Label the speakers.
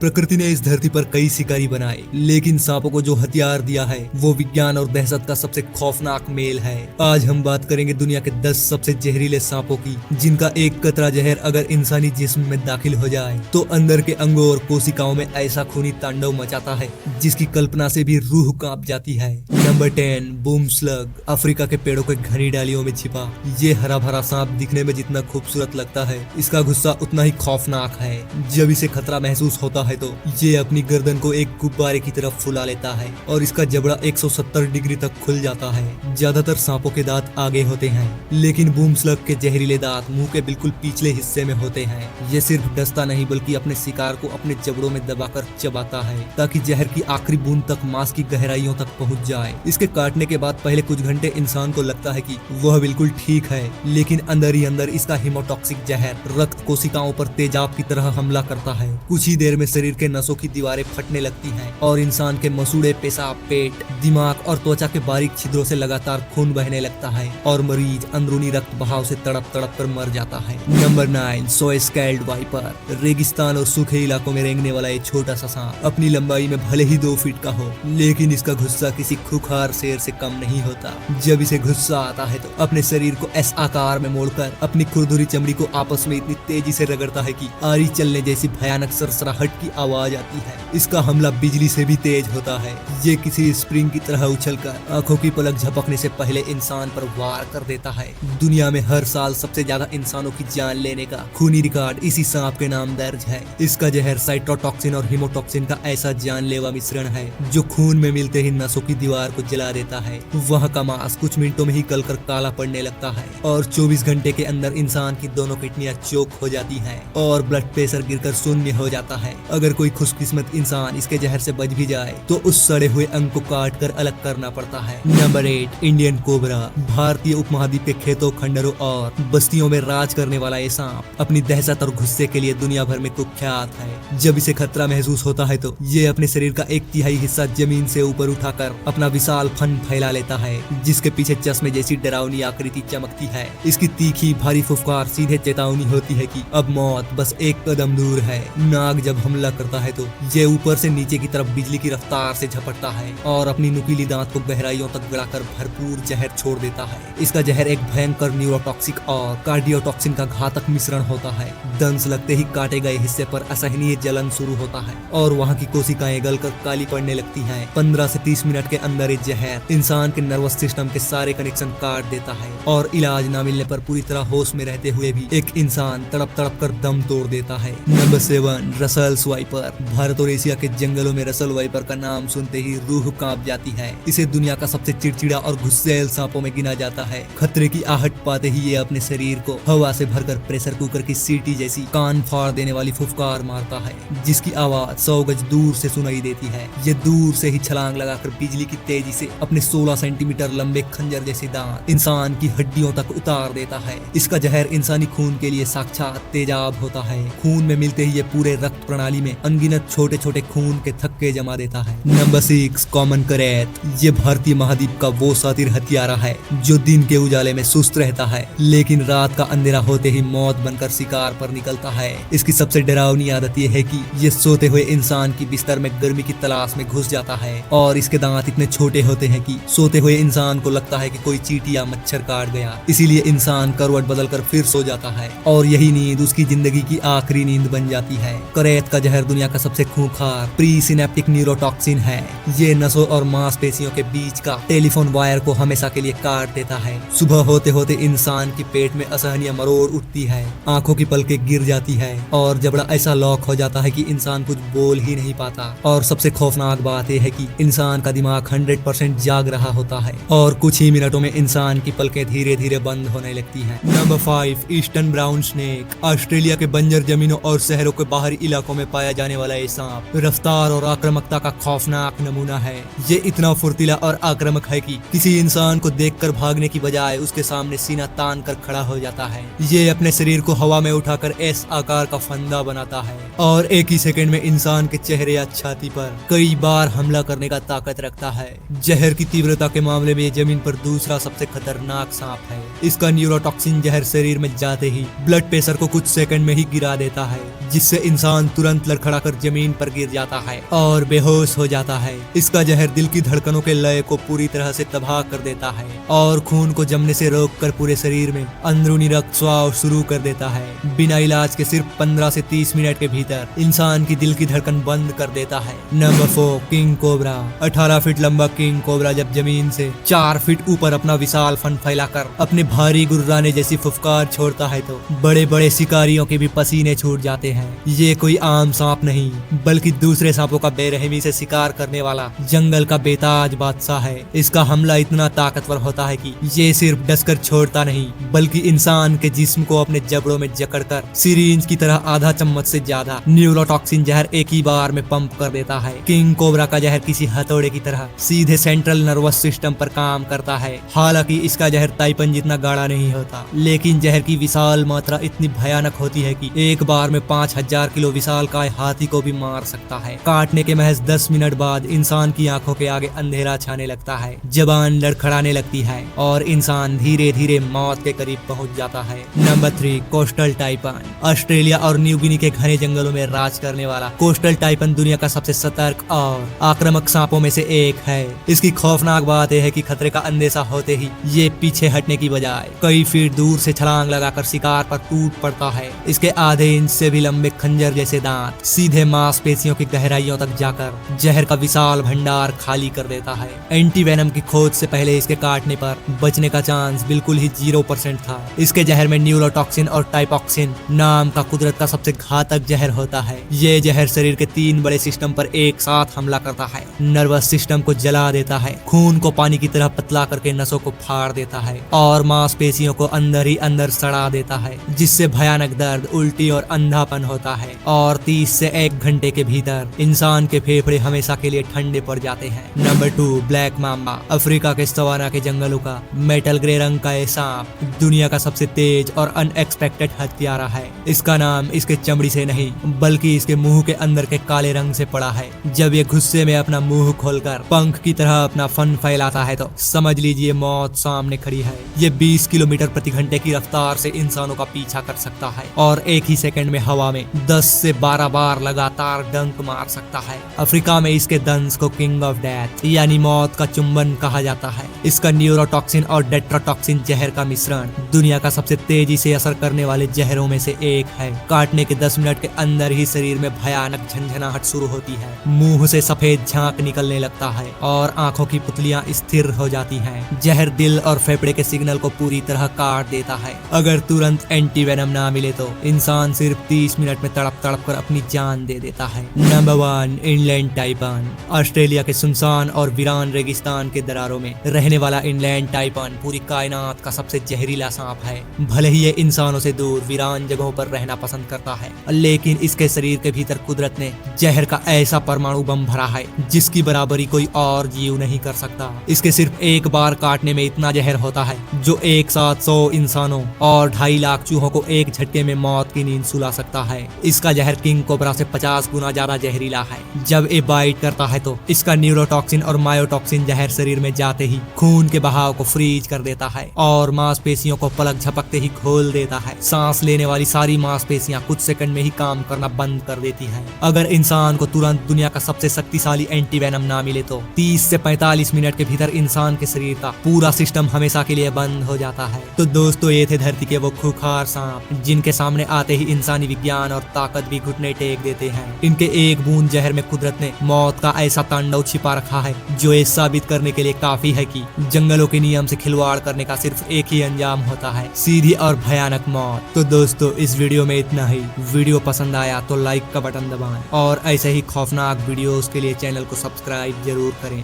Speaker 1: प्रकृति ने इस धरती पर कई शिकारी बनाए, लेकिन सांपों को जो हथियार दिया है वो विज्ञान और दहशत का सबसे खौफनाक मेल है। आज हम बात करेंगे दुनिया के 10 सबसे जहरीले सांपों की, जिनका एक कतरा जहर अगर इंसानी जिस्म में दाखिल हो जाए तो अंदर के अंगों और कोशिकाओं में ऐसा खूनी तांडव मचाता है जिसकी कल्पना से भी रूह कांप जाती है। Number 10, boom slug. अफ्रीका के पेड़ों के घनी डालियों में छिपा ये हरा भरा सांप दिखने में जितना खूबसूरत लगता है, इसका गुस्सा उतना ही खौफनाक है। जब इसे खतरा महसूस होता है तो ये अपनी गर्दन को एक गुब्बारे की तरफ फुला लेता है और इसका जबड़ा 170 डिग्री तक खुल जाता है। ज्यादातर सांपों के दांत आगे होते हैं, लेकिन बूम स्लग के जहरीले दांत मुंह के बिल्कुल पिछले हिस्से में होते हैं। ये सिर्फ डसता नहीं बल्कि अपने शिकार को अपने जबड़ों में दबाकर चबाता है ताकि जहर की आखिरी बूंद तक मांस की गहराइयों तक पहुंच जाए। इसके काटने के बाद पहले कुछ घंटे इंसान को लगता है कि वह बिल्कुल ठीक है, लेकिन अंदर ही अंदर इसका हीमोटॉक्सिक जहर रक्त कोशिकाओं पर तेजाब की तरह हमला करता है। कुछ ही देर में शरीर के नसों की दीवारें फटने लगती हैं और इंसान के मसूड़े, पेशाब, पेट, दिमाग और त्वचा के बारीक छिद्रों से लगातार खून बहने लगता है और मरीज अंदरूनी रक्त बहाव से तड़प तड़प कर मर जाता है। नंबर 9, सोय स्केल्ड वाइपर। रेगिस्तान और सूखे इलाकों में रेंगने वाला एक छोटा सा सांप अपनी लंबाई में भले ही 2 फीट का हो, लेकिन इसका गुस्सा किसी खूंखार शेर से कम नहीं होता। जब इसे गुस्सा आता है तो अपने शरीर को एस आकार में मोड़कर अपनी खुरदुरी चमड़ी को आपस में इतनी तेजी से रगड़ता है कि आरी चलने जैसी भयानक सरसराहट की आवाज आती है। इसका हमला बिजली से भी तेज होता है। ये किसी स्प्रिंग की तरह उछलकर आंखों की पलक झपकने से पहले इंसान पर वार कर देता है। दुनिया में हर साल सबसे ज्यादा इंसानों की जान लेने का खूनी रिकॉर्ड इसी सांप के नाम दर्ज है। इसका जहर साइटोटॉक्सिन और हीमोटॉक्सिन का ऐसा जानलेवा मिश्रण है जो खून में मिलते ही नसों की दीवार को जला देता है। वहाँ का मांस कुछ मिनटों में ही गलकर काला पड़ने लगता है और 24 घंटे के अंदर इंसान की दोनों किडनियां चोक हो जाती हैं और ब्लड प्रेशर गिरकर शून्य हो जाता है। अगर कोई खुशकिस्मत इंसान इसके जहर से बच भी जाए तो उस सड़े हुए अंग को काट कर अलग करना पड़ता है। Number 8, Indian cobra. भारतीय उपमहाद्वीप के खेतों, खंडरों और बस्तियों में राज करने वाला ये सांप अपनी दहशत और गुस्से के लिए दुनिया भर में कुख्यात है। जब इसे खतरा महसूस होता है तो ये अपने शरीर का 1/3 हिस्सा जमीन से ऊपर उठाकर अपना विशाल फन फैला लेता है, जिसके पीछे चश्मे जैसी डरावनी आकृति चमकती है। इसकी तीखी भारी फुफकार सीधे चेतावनी होती है कि अब मौत बस एक कदम दूर है। नाग जब हमला करता है तो ये ऊपर से नीचे की तरफ बिजली की रफ्तार से झपटता है और अपनी नुकीली दांत को गहराइयों तक गड़ाकर भरपूर जहर छोड़ देता है। इसका जहर एक भयंकर न्यूरोटॉक्सिक और कार्डियोटॉक्सिन का घातक मिश्रण होता है। दंश लगते ही काटे गए हिस्से पर असहनीय जलन शुरू होता है और वहाँ की कोशिकाएं गलकर काली पड़ने लगती हैं। 15 से 30 मिनट के अंदर ये जहर इंसान के नर्वस सिस्टम के सारे कनेक्शन काट देता है और इलाज न मिलने पर पूरी तरह होश में रहते हुए भी एक इंसान तड़प तड़प कर दम तोड़ देता है। Number 7, Russell's wiper. भारत और एशिया के जंगलों में रसल वाइपर का नाम सुनते ही रूह कांप जाती है। इसे दुनिया का सबसे चिड़चिड़ा और गुस्सैल सांपों में गिना जाता है। खतरे की आहट पाते ही ये अपने शरीर को हवा से भरकर प्रेशर कुकर की सीटी जैसी कान फाड़ देने वाली फुफकार मारता है, जिसकी आवाज 100 गज दूर से सुनाई देती है। ये दूर से ही छलांग लगाकर बिजली की तेजी से अपने 16 सेंटीमीटर लंबे खंजर जैसे दांत इंसान की हड्डियों तक उतार देता है। इसका जहर इंसानी खून के लिए साक्षात तेजाब होता है। खून में मिलते ही ये पूरे रक्त प्रणाली में अनगिनत छोटे छोटे खून के थक्के जमा देता है। नंबर 6, कॉमन करैत। ये भारतीय महाद्वीप का वो शातिर हथियारा है जो दिन के उजाले में सुस्त रहता है, लेकिन रात का अंधेरा होते ही मौत बनकर शिकार पर निकलता है। इसकी सबसे डरावनी आदत ये है कि ये सोते हुए इंसान की बिस्तर में गर्मी की तलाश में घुस जाता है और इसके दांत इतने छोटे होते हैं कि सोते हुए इंसान को लगता है कि कोई चींटी या मच्छर काट गया। इसीलिए इंसान करवट बदलकर फिर सो जाता है और यही नींद उसकी जिंदगी की आखिरी नींद बन जाती है। करैत का जहर दुनिया का सबसे खूंखार प्री सिनेप्टिक न्यूरोटॉक्सिन है। ये नसों और मांसपेशियों के बीच का टेलीफोन वायर को हमेशा के लिए काट देता है। सुबह होते होते इंसान की पेट में असहनीय मरोड़ उठती है, आंखों की पलकें गिर जाती है और जबड़ा ऐसा लॉक हो जाता है कि इंसान कुछ बोल ही नहीं पाता। और सबसे खौफनाक बात यह है कि इंसान का दिमाग 100% जाग रहा होता है और कुछ ही मिनटों में इंसान की पलकें धीरे धीरे बंद होने लगती हैं। Number 5, eastern brown snake. Australia के बंजर जमीनों और शहरों के बाहरी इलाकों में पाया जाने वाला ये सांप रफ्तार और आक्रामकता का खौफनाक नमूना है। ये इतना फुर्तीला और आक्रामक है कि किसी इंसान को देखकर भागने की बजाय उसके सामने सीना तान कर खड़ा हो जाता है। ये अपने शरीर को हवा में उठाकर एस आकार का फंदा बनाता है और एक ही सेकंड में इंसान के चेहरे या छाती पर कई बार हमला करने का ताकत रखता है। जहर की तीव्रता के मामले में ये जमीन पर दूसरा सबसे खतरनाक सांप है। इसका न्यूरोटॉक्सिन जहर शरीर में जाते ही ब्लड प्रेशर को कुछ सेकंड में ही गिरा देता है, जिससे इंसान तुरंत लड़खड़ा कर जमीन पर गिर जाता है और बेहोश हो जाता है। इसका जहर दिल की धड़कनों के लय को पूरी तरह से तबाह कर देता है और खून को जमने से रोककर पूरे शरीर में अंदरूनी रक्त स्राव शुरू कर देता है। बिना इलाज के सिर्फ 15 से 30 मिनट के भीतर इंसान की दिल की धड़कन बंद कर देता है। Number 4, king cobra. 18 फीट लंबा किंग कोबरा जब जमीन से 4 फीट ऊपर अपना विशाल फन फैलाकर अपने भारी गुर्राने जैसी फुफकार छोड़ता है तो बड़े बड़े शिकारियों के भी पसीने छूट जाते हैं। ये कोई आम सांप नहीं बल्कि दूसरे सांपों का बेरहमी से शिकार करने वाला जंगल का बेताज बादशाह है। इसका हमला इतना ताकतवर होता है कि ये सिर्फ डसकर छोड़ता नहीं बल्कि इंसान के जिस्म को अपने जबड़ों में जकड़कर सिरिंज की तरह आधा चम्मच से ज्यादा न्यूरोटॉक्सिन जहर एक ही बार में पंप कर देता है। किंग कोबरा का जहर किसी हथौड़े की तरह सीधे सेंट्रल नर्वस सिस्टम पर काम करता है। हालांकि इसका जहर ताइपन जितना गाढ़ा नहीं होता, लेकिन जहर की विशाल मात्रा इतनी भयानक होती है कि एक बार में 5000 किलो विशालकाय हाथी को भी मार सकता है। काटने के महज 10 मिनट बाद इंसान की आंखों के आगे अंधेरा छाने लगता है, जबान लड़खड़ाने लगती है और इंसान धीरे धीरे मौत के करीब पहुंच जाता है। Number 3, coastal taipan. ऑस्ट्रेलिया और न्यू गिनी के घने जंगलों में राज करने वाला कोस्टल टाइपन दुनिया का सबसे सतर्क और आक्रामक सांपों में से एक है। इसकी खौफनाक बात यह है कि खतरे का अंदेशा होते ही ये पीछे हटने की बजाय कई फीट दूर से छलांग लगाकर शिकार पर टूट पड़ता है। इसके आधे इंच से भी लंबे खंजर जैसे दांत सीधे मांसपेशियों की गहराइयों तक जाकर जहर का विशाल भंडार खाली कर देता है। एंटी वेनम की खोज से पहले इसके काटने पर बचने का चांस बिल्कुल ही 0% था। इसके जहर में न्यूरोटॉक्सिन और टाइपॉक्सिन नाम का कुदरत का सबसे घातक जहर होता है। ये जहर शरीर के 3 बड़े सिस्टम पर एक साथ हमला करता है। नर्वस सिस्टम को जला देता है, खून को पानी की तरह पतला करके नसों को फाड़ देता है और मांसपेशियों को अंदर ही अंदर सड़ा देता है, जिससे भयानक दर्द, उल्टी और अंधापन होता है। और 30 से 1 घंटे के भीतर इंसान के फेफड़े हमेशा के लिए ठंडे पड़ जाते हैं। Number 2, black mamba. अफ्रीका के सवाना के जंगलों का मेटल ग्रे रंग का ये सांप दुनिया का सबसे तेज और अनएक्सपेक्टेड हत्यारा है। इसका नाम इसके चमड़ी से नहीं बल्कि इसके मुंह के अंदर के काले रंग से पड़ा है। जब ये गुस्से में अपना मुंह खोलकर पंख की तरह अपना फन फैलाता है तो समझ लीजिए मौत सामने खड़ी है। ये 20 किलोमीटर प्रति घंटे की रफ्तार से इंसानों का पीछा कर सकता है और एक ही सेकंड में हवा में 10 से 12 बार लगातार डंक मार सकता है। अफ्रीका में इसके दंश को किंग ऑफ डेथ यानी मौत का चुंबन कहा जाता है। इसका न्यूरोटॉक्सिन और डेट्रोटॉक्सिन जहर का मिश्रण दुनिया का सबसे तेजी से असर करने वाले जहरों में से एक है। काटने के 10 मिनट के अंदर ही शरीर में भयानक झंझनाहट शुरू होती है, मुंह से सफेद झाग निकलने लगता है और आंखों की पुतलियां स्थिर हो जाती हैं। जहर दिल और फेफड़े के सिग्नल को पूरी तरह काट देता है। अगर तुरंत एंटी वेनम ना मिले तो इंसान सिर्फ 30 मिनट में तड़प तड़प कर अपनी जान दे देता है। Number 1, inland taipan. ऑस्ट्रेलिया के सुनसान और वीरान रेगिस्तान के दरारों में रहने वाला इनलैंड टाइपन पूरी कायनात का सबसे जहरीला सांप है। भले ही ये इंसानों से दूर वीरान जगहों पर रहना पसंद करता है, लेकिन इसके शरीर के भीतर कुदरत ने जहर का ऐसा परमाणु बम भरा है जिसकी बराबरी कोई और जीव नहीं कर सकता। इसके सिर्फ एक बार काटने में इतना जहर होता है जो एक साथ 100 इंसानों और 2.5 लाख चूहों को एक झटके में मौत की नींद सुला सकता है। इसका जहर किंग कोबरा से 50 गुना ज्यादा जहरीला है। जब ये बाइट करता है तो इसका न्यूरोटॉक्सिन और मायोटॉक्सिन जहर शरीर में जाते ही खून के बहाव को फ्रीज कर देता है और मांसपेशियों को पलक झपकते ही खोल देता है। सांस लेने वाली सारी मांसपेशियां कुछ सेकंड में ही काम करना बंद कर देती हैं। अगर इंसान को तुरंत दुनिया का सबसे शक्तिशाली एंटी वेनम ना मिले तो 30 से 45 मिनट के भीतर इंसान के शरीर का पूरा सिस्टम हमेशा के लिए बंद हो जाता है। तो दोस्तों, ये थे धरती के वो खूंखार सांप जिनके सामने आते ही इंसानी विज्ञान और ताकत भी घुटने टेक देते हैं। इनके एक बूंद जहर में कुदरत ने मौत का ऐसा तांडव छिपा रखा है जो ये साबित करने के लिए काफी है कि जंगलों के नियम से खिलवाड़ करने का सिर्फ एक ही अंजाम होता है, सीधी और भयानक मौत। तो दोस्तों, इस वीडियो में इतना ही। वीडियो पसंद आया तो लाइक का बटन दबाएं और ऐसे ही खौफनाक वीडियोस के लिए चैनल को सब्सक्राइब जरूर करें।